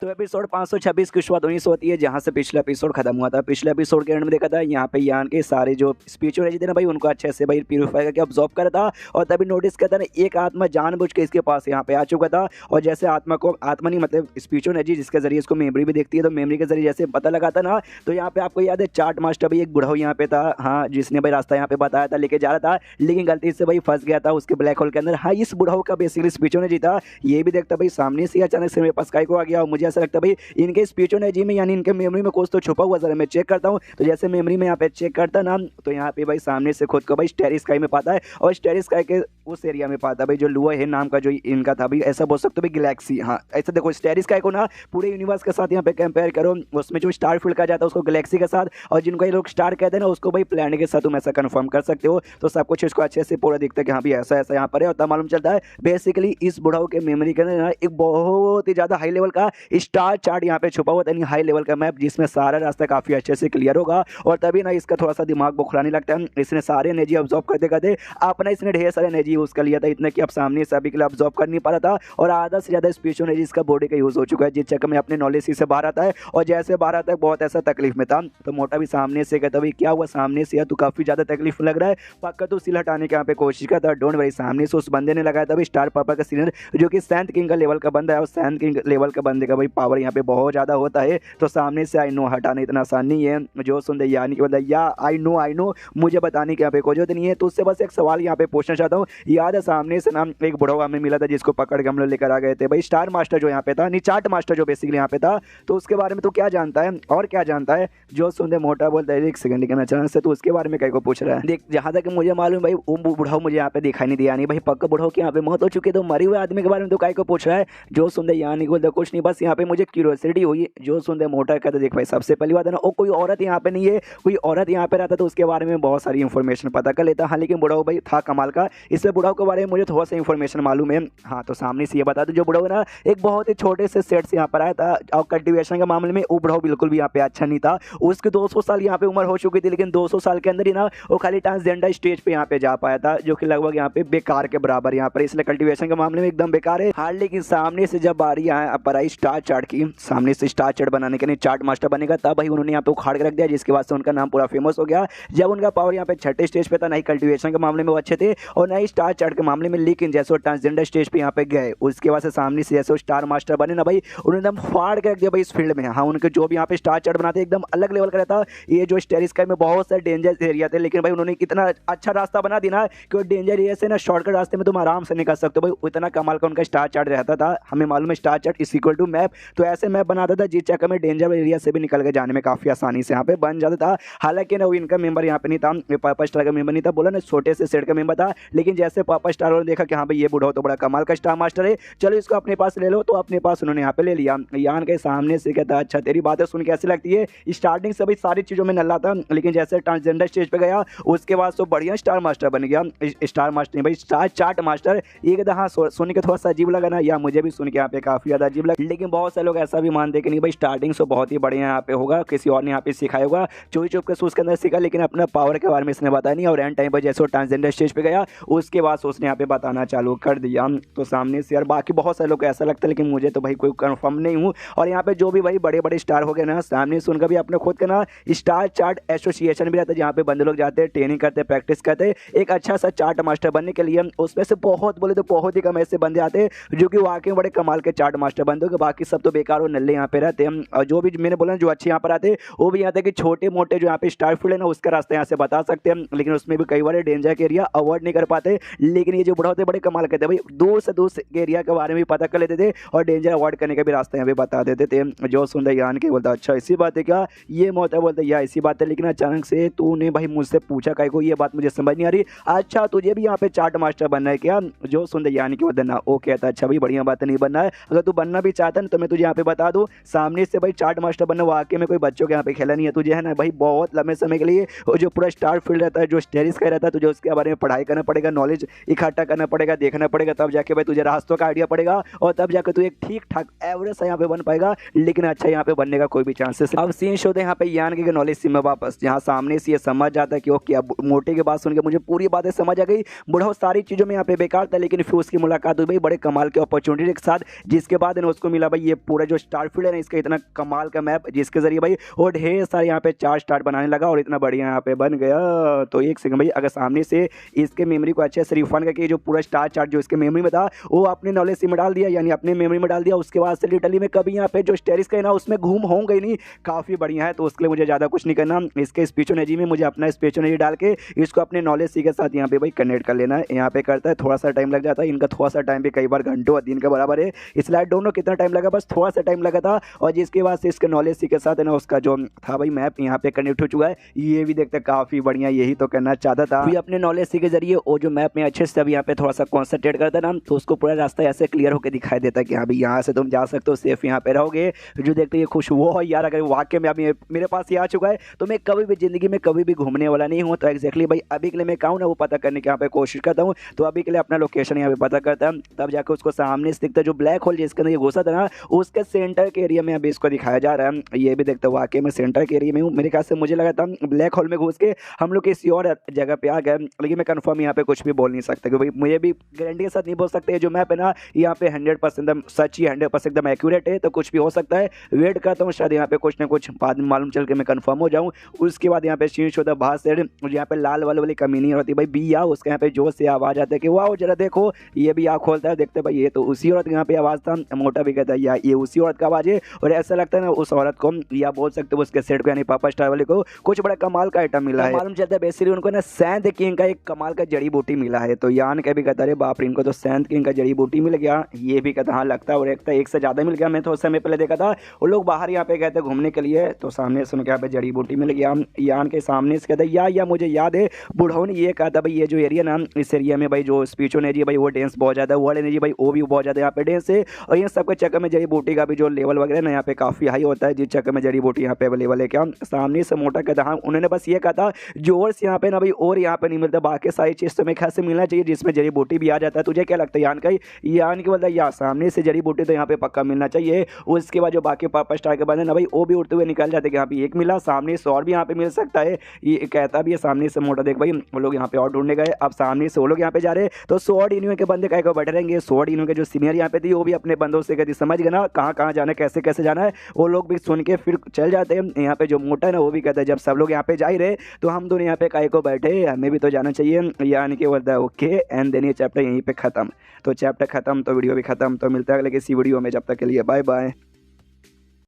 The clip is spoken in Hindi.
तो एपिसोड 526 की शुरुआत वहीं से होती है जहां से पिछला एपिसोड खत्म हुआ था। पिछले एपिसोड के एंड में देखा था यहाँ पे यान के सारे जो स्पिरिचुअलिटी थे ना भाई, उनको अच्छे से भाई प्यूरीफाई करके ऑब्जॉर्व करा था। और तभी नोटिस किया था ना, एक आत्मा जानबूझ के इसके पास यहाँ पे आ चुका था। और जैसे आत्मा को, आत्मा नहीं मतलब स्पिरिचुअल एनर्जी जिसके जरिए इसको मेमोरी भी देखती है, तो मेमोरी के जरिए जैसे पता लगा था ना, तो यहाँ पे आपको याद है चार्ट मास्टर भाई एक बुढ़ाऊ यहाँ पे था, हाँ, जिसने भाई रास्ता यहाँ पे बताया था, लेके जा रहा था, लेकिन गलती से भाई फंस गया था उसके ब्लैक होल के अंदर। हाँ, इस बुढ़ाऊ का बेसिकली स्पिरिचुअल एनर्जी था। ये भी देखता भाई सामने से अचानक से मेरे पास काय को आ गया, और मुझे ऐसा लगता भाई इनके स्पिरिचुअल एनर्जी में यानी इनके मेमोरी में कुछ तो छुपा हुआ। जरा मैं चेक करता हूँ, तो जैसे मेमोरी में यहाँ पे चेक करता ना, तो यहाँ पे भाई सामने से खुद को भाई स्टेरी स्काई में पाता है, और स्टेरी स्काई के उस एरिया में पाता है भाई जो लुआ है नाम का जो इनका था भाई, ऐसा बोल सकते हो भाई गैलेक्सी। हाँ, ऐसा देखो स्टेरी स्काई को ना पूरे यूनिवर्स के साथ यहाँ पे कंपेयर करो, उसमें जो स्टार फील्ड कहा जाता है उसको गैलेक्सी के साथ, और जिनको ये लोग स्टार कहते हैं ना उसको भाई प्लैनेट के साथ, तुम ऐसा कंफर्म कर सकते हो। तो सब कुछ इसको अच्छे से पूरा दिखता है कि हाँ भी ऐसा ऐसा यहाँ पर है। और तब मालूम चलता है बेसिकली इस बुढ़ाऊ के मेमोरी के अंदर एक बहुत ही ज्यादा हाई लेवल का स्टार चार्ट यहाँ पे छुपा हुआ था, हाई लेवल का मैप, जिसमें सारा रास्ता काफी अच्छे से क्लियर होगा। और तभी ना इसका थोड़ा सा दिमाग बुखराने लगता है। इसने सारे एनर्जी ऑब्जॉर्व करते करते अपना इसने ढेर सारे एनर्जी यूज कर लिया था, इतना कि अब सामने सभी के लिए ऑब्जॉर्व कर नहीं पा रहा था, और आधा से ज्यादा स्पिरिचुअल एनर्जी इसका बॉडी का यूज हो चुका है, जिस चक्कर में अपने नॉलेज से बाहर आता है। और जैसे बाहर आता है बहुत ऐसा तकलीफ में था, तो मोटा भी सामने से कहता भाई क्या हुआ, सामने से तू काफी ज्यादा तकलीफ लग रहा है, पक्का तो सिल हटाने के यहाँ पे कोशिश करता। डोंट वरी, सामने से उस बंदे ने लगाया था भाई स्टार पापा का सीनियर, जो कि सैंथ किंग का लेवल का बंदा है, और सैंथ किंग लेवल का बंदे का भाई पावर यहाँ पे बहुत ज्यादा होता है। तो सामने से आई नो हटाना इतना आसान नहीं है, जो सुन दे यानी कि बंदा या आई नो मुझे बताने की यहाँ पे कोई जरूरत नहीं है। तो उससे बस एक सवाल यहाँ पे पूछना चाहता हूँ, याद है सामने से नाम एक बुढ़ाऊ हमें मिला था जिसको पकड़ के हम लोग लेकर आ गए थे भाई, स्टार मास्टर जो यहाँ पे था, नहीं चार्ट मास्टर जो बेसिकली यहाँ पे था, तो उसके बारे में तो क्या जानता है और क्या जानता है? जो सुन दे मोटा बोलता है एक सेकंड के अचानक से, तो उसके बारे में कहीं को पूछ रहा है। देख जहाँ तक मुझे मालूम भाई वो बुढ़ाऊ मुझे यहाँ पे दिखाई नहीं दिया, नहीं भाई पक्का बुढ़ाऊ की यहाँ पे मौत हो चुकी है, तो मरे हुए आदमी के बारे में तो कहीं को पूछ रहा है। जो सुन दे यानी बोलता कुछ नहीं, बस यहाँ पे मुझे क्यूरियोसिटी हुई। जो सुन दे मोटा कहता देख भाई सबसे पहली बात है ना, वो कोई औरत यहाँ पे नहीं है, कोई औरत यहाँ पे रहता तो उसके बारे में बहुत सारी इंफॉर्मेशन पता कर लेता। हाँ, लेकिन बुढ़ाऊ भाई था कमाल का, इसलिए बुढ़ाऊ के बारे में मुझे थोड़ा सा इंफॉर्मेशन मालूम है। हाँ, तो सामने से ये बता दो, जो बुढ़ाऊ ना एक बहुत ही छोटे से सेट से यहाँ पर आया था, और कल्टिवेशन के मामले में वो बुढ़ाऊ बिल्कुल भी यहाँ पे अच्छा नहीं था। उसकी 200 साल यहाँ पे उम्र हो चुकी थी, लेकिन 200 साल के अंदर ही ना वो खाली ट्रांसजेंडर स्टेज पे यहाँ पे जा पाया था, जो कि लगभग यहाँ पे बेकार के बराबर यहाँ पर, इसलिए कल्टिवेशन के मामले में एकदम बेकार है। हाँ, लेकिन सामने से जब बारी पर आई स्टार चार्ट की, सामने से स्टार चार्ट बनाने के लिए चार्ट मास्टर बनेगा, तब भाई उन्होंने यहाँ पे उखाड़ के रख दिया, जिसके बाद से उनका नाम पूरा फेमस हो गया। जब उनका पावर यहाँ पे छठे स्टेज पे था, नहीं कल्टिवेशन के मामले में वो अच्छे थे और नहीं स्टार चार्ट के मामले में, लेकिन जैसे वो ट्रांसजेंडर स्टेज पे यहाँ पे गए, उसके बाद से सामने से जैसे वो स्टार मास्टर बने ना भाई, उन्होंने एकदम फाड़ के रख दिया भाई इस फील्ड में। हाँ, उनके जो भी यहाँ पे स्टार चार्ट बनाते एकदम अलग लेवल का रहता। ये जो स्टेरी स्काई में बहुत सारे डेंजर एरिया थे, लेकिन भाई उन्होंने कितना अच्छा रास्ता बना दिया ना कि डेंजर एरिया से ना शॉर्टकट रास्ते में तुम आराम से निकल सकते हो भाई। इतना कमाल का उनका स्टार चार्ट रहता था, हमें मालूम है star chart is equal to map, तो ऐसे मैप बनाता था जिस चक्कर में डेंजर एरिया से भी निकल के जाने में काफी आसानी से यहाँ पे बन जाता था। हालांकि ना वो इनका मेंबर यहाँ पे नहीं था, पापा स्टार का मेंबर नहीं था, बोला ना छोटे से सेट का मेंबर था, लेकिन जैसे पापा स्टार ने देखा कि हाँ भाई ये बूढ़ा तो बड़ा कमाल का स्टार मास्टर है, चलो इसको अपने पास ले लो, तो अपने पास उन्होंने यहाँ पे ले लिया। यान के सामने से कहता अच्छा तेरी बातें सुन के ऐसी लगती है, स्टार्टिंग से भाई सारी चीजों में नल्ला था, लेकिन जैसे ट्रांसजेंडर स्टेज पे गया उसके बाद तो बढ़िया स्टार मास्टर बन गया। स्टार मास्टर नहीं भाई स्टार चार्ट मास्टर। ये कहता हाँ सुन के थोड़ा सा अजीब लगा ना, या मुझे भी सुन के यहाँ पे काफी ज्यादा अजीब लगा, लेकिन बहुत से लोग ऐसा भी मानते कि नहीं भाई स्टार्टिंग से बहुत ही बढ़िया यहाँ पे होगा, किसी और ने यहाँ पे सिखाया होगा, चोरी चुप के उसके अंदर सीखा, लेकिन अपना पावर के बारे में इसने बताया नहीं। और एंड टाइम पर जैसे वो ट्रांसजेंडर स्टेज पे गया उसके बाद उसने यहाँ पे बताना चालू कर दिया। तो सामने से यार बाकी बहुत सारे लोग को ऐसा लगता है, लेकिन मुझे तो भाई कोई कंफर्म नहीं हूँ। और यहाँ पे जो भी भाई बड़े बड़े स्टार हो गए ना, सामने से उनका भी अपने खुद का ना स्टार चार्ट एसोसिएशन भी रहता है, जहाँ पे बंदे लोग जाते हैं, ट्रेनिंग करते हैं, प्रैक्टिस करते हैं एक अच्छा सा चार्ट मास्टर बनने के लिए। उसमें से बहुत बोले तो बहुत ही कम ऐसे बंदे आते हैं जो कि वाकई बड़े कमाल के चार्ट मास्टर बनते हो, बाकी सब तो बेकार और नल्ले यहाँ पे रहते हैं। और जो भी मैंने बोला जो अच्छे यहाँ पर आते हैं वो भी यहाँ तक कि छोटे मोटे जो यहाँ पे स्टार फील्ड है ना उसका रास्ता यहाँ से बता सकते हैं, लेकिन उसमें भी कई बार डेंजर के एरिया अवॉइड नहीं कर पाते। लेकिन ये जो बड़ा होते बड़े कमाल करते भाई, दूर से दूर के एरिया के बारे में पता कर लेते थे और डेंजर अवॉइड करने का भी रास्ता यहाँ पे बता देते थे। जो सुंदर यान के बोलता अच्छा इसी बात है क्या, ये मोटा बोलता या इसी बात है, लेकिन अचानक से तूने भाई मुझसे पूछा काय को, ये बात मुझे समझ नहीं आ रही। अच्छा तुझे भी यहाँ पे चार्ट मास्टर बनना है क्या? जो सुंदर यान के बोलता ना वो कहता अच्छा भाई बढ़िया बात नहीं बनना है, अगर तू बनना भी चाहता है तो मैं तुझे यहाँ पे बता दूं सामने से भाई चार्ट मास्टर बनना वाकई में कोई बच्चों के यहाँ पे खेला नहीं है। तुझे है ना भाई बहुत लंबे समय के लिए जो पूरा स्टार फील्ड रहता है, जो स्टेरिस का रहता है, तुझे उसके बारे में पढ़ाई करना पड़ेगा, नॉलेज इकट्ठा करना पड़ेगा, देखना पड़ेगा, तब जाके भाई तुझे रास्तों का आइडिया पड़ेगा और तब जाकर तू एक ठीक ठाक एवरेज यहाँ पे बन पाएगा, लेकिन अच्छा यहाँ पे बनने का कोई भी चांसेस। अब सीन होते हैं यहाँ पे यान के नॉलेज से में वापस, जहाँ सामने से ये समझ जाता है कि वो क्या, मोटे की बात सुन के मुझे पूरी बातें समझ आ गई। बुढ़ा सारी चीजों में यहाँ पे बेकार था, लेकिन फिर उसकी मुलाकात हुई भाई बड़े कमाल के अपॉर्चुनिटी के साथ, जिसके बाद उसको मिला भाई ये पूरा जो स्टारफील्ड है ना इसका इतना कमाल का मैप, जिसके जरिए भाई वो ढेर सारे यहाँ पे 4 स्टार बनाने लगा और इतना बढ़िया यहाँ पे बन गया। तो एक सेकंड भाई, अगर सामने से इसके मेमोरी को अच्छे से रिफंड करके जो पूरा स्टार चार्ट जो इसके मेमोरी में था वो अपने नॉलेज सिम में डाल दिया, यानी अपने मेमोरी में डाल दिया, उसके बाद से लिटरली में कभी यहाँ पे जो स्टेरिस का है ना उसमें घूम होंगे ही नहीं, काफ़ी बढ़िया है। तो उसके लिए मुझे ज़्यादा कुछ नहीं करना, इसके स्पीचोनॉजी में मुझे अपना स्पीचोनॉजी डाल के इसको अपने नॉलेज सी के साथ यहाँ पे भाई कनेक्ट कर लेना है। यहाँ पे करता है, थोड़ा सा टाइम लग जाता है, इनका थोड़ा सा टाइम भी कई बार घंटों और दिन के बराबर है, इसलिए दोनों कितना टाइम लगा, बस थोड़ा सा टाइम लगा था। और जिसके बाद से इसके नॉलेज सी के साथ है ना उसका जो था भाई मैप यहाँ पे कनेक्ट हो चुका है, ये भी देखते काफ़ी बढ़िया, यही तो करना चाहता था। फिर अपने नॉलेज सी के जरिए वो जो मैप में अच्छे से अब यहाँ पे थोड़ा सा कॉन्सेंट्रेट करता ना तो उसको पूरा रास्ता ऐसे क्लियर होकर दिखाई देता है कि हाँ भाई यहाँ से तुम जा सकते हो, सेफ यहाँ पे रहोगे। जो देखते ये खुश वो यार, अगर वाकई में अभी मेरे पास ये आ चुका है तो मैं कभी भी जिंदगी में कभी भी घूमने वाला नहीं हूँ। तो एक्जैक्टली भाई अभी के लिए मैं कहूँ ना वो पता करने की यहाँ पे कोशिश करता हूँ। तो अभी के लिए अपना लोकेशन यहाँ पे पता करता है, तब जाकर उसको सामने से दिखता है जो ब्लैक होल जिसके अंदर ये घुसा था ना उसके सेंटर के एरिया में अभी इसको दिखाया जा रहा है। ये भी देखते वाकई में सेंटर के एरिया में हूँ, मेरे ख्याल से मुझे लगा था ब्लैक होल में घुस के हम लोग किसी और जगह पे आ गए, लेकिन मैं कंफर्म यहाँ पे कुछ भी बोल नहीं सकता क्योंकि मुझे भी गारंटी के साथ नहीं बोल सकते। जो मैप है ना यहाँ पे 100% एकदम सच ही 100% एकदम एक्यूरेट है, तो कुछ भी हो सकता है। वेट करता हूँ शायद यहाँ पे कुछ ना कुछ बाद में मालूम चल के मैं कंफर्म हो जाऊँ। उसके बाद यहाँ पे शीश होता है बाहर से, यहाँ पे लाल वाली कमीनी होती है भाई बिया, उसके यहाँ पे जोर से आवाज़ आती है कि वाह जरा देखो, ये भी आँख खोलता है, देखते भाई ये तो उसी औरत यहाँ पे आवाज़ था। मोटा भी कहता है या ये उसी औरत का आवाज़ है, और ऐसा लगता है ना उस औरत को या बोल सकते हो उसके सेट को यानी पापा स्टार वाले को कुछ बड़ा कमाल का आइटम मिला है। मालूम चलता है बेसिकली उनको ना सैंड किंग का एक कमाल का जड़ी बूटी मिला है। तो यान के भी कहता है बाप रे इनको तो सैंड किंग का जड़ी बूटी मिल गया, ये भी कहता हाँ लगता है, और एक से ज़्यादा मिल गया। मैं थोड़ा समय पहले देखा था वो लोग बाहर यहाँ पे गए थे घूमने के लिए, तो सामने से उनके यहाँ पे जड़ी बूटी मिल गया। यान के सामने से कहता है या मुझे याद है बुढ़ाओ ने ये कहा था भाई ये जो एरिया ना इस एरिया में भाई जो स्पीचोनॉजी भाई वो डेंस बहुत ज़्यादा, वर्ड एनर्जी भाई वो भी बहुत ज़्यादा यहाँ पे डेंस है। और इन सबके चक्कर में जड़ी बूटी का भी जो लेवल वगैरह ना यहाँ पे काफ़ी हाई होता है, जिस चक्कर में जड़ी बूटी यहाँ पे अवेलेबल है। क्या सामने से मोटा कहता हाँ उन्होंने बस ये कहा था जोर से यहाँ पे ना भाई और यहाँ पे नहीं मिलता, बाकी सारी चीज़ तो मेरे ख्याल से मिलना चाहिए जिसमें जड़ी बूटी भी आ जाता है। तुझे क्या लगता है यान का यान की बोलता है या सामने से जड़ी बूटी तो यहाँ पे पक्का मिलना चाहिए। उसके बाद जो बाकी पापा स्टार के बाद है ना भाई वो भी उड़ते हुए निकल जाते कि यहाँ पे एक मिला, सामने से और भी यहाँ पे मिल सकता है, ये कहता भी है सामने से मोटा। देख भाई वो लोग यहाँ पे और ढूंढने गए, अब सामने से वो लोग यहाँ पे जा रहे हैं, तो स्वॉर्ड यूनियन के बंदे कहीं को बैठे रहेंगे। स्वॉर्ड यूनियन के जो सीनियर यहाँ पे थी वो भी अपने बंदों से कहती समझ गए ना कहाँ कहाँ जाना है कैसे कैसे जाना है, वो लोग भी सुन के फिर चल जाते हैं। यहाँ पे जो मोटा है ना वो भी कहता है जब सब लोग यहाँ पे जा ही रहे तो हम दोनों यहाँ पे काहे को बैठे, हमें भी तो जाना चाहिए। यानी कि बोलता है ओके एंड देन ये चैप्टर यहीं पे खत्म। तो चैप्टर खत्म तो वीडियो भी खत्म, तो मिलता है अगले किसी वीडियो में, जब तक के लिए बाय बाय।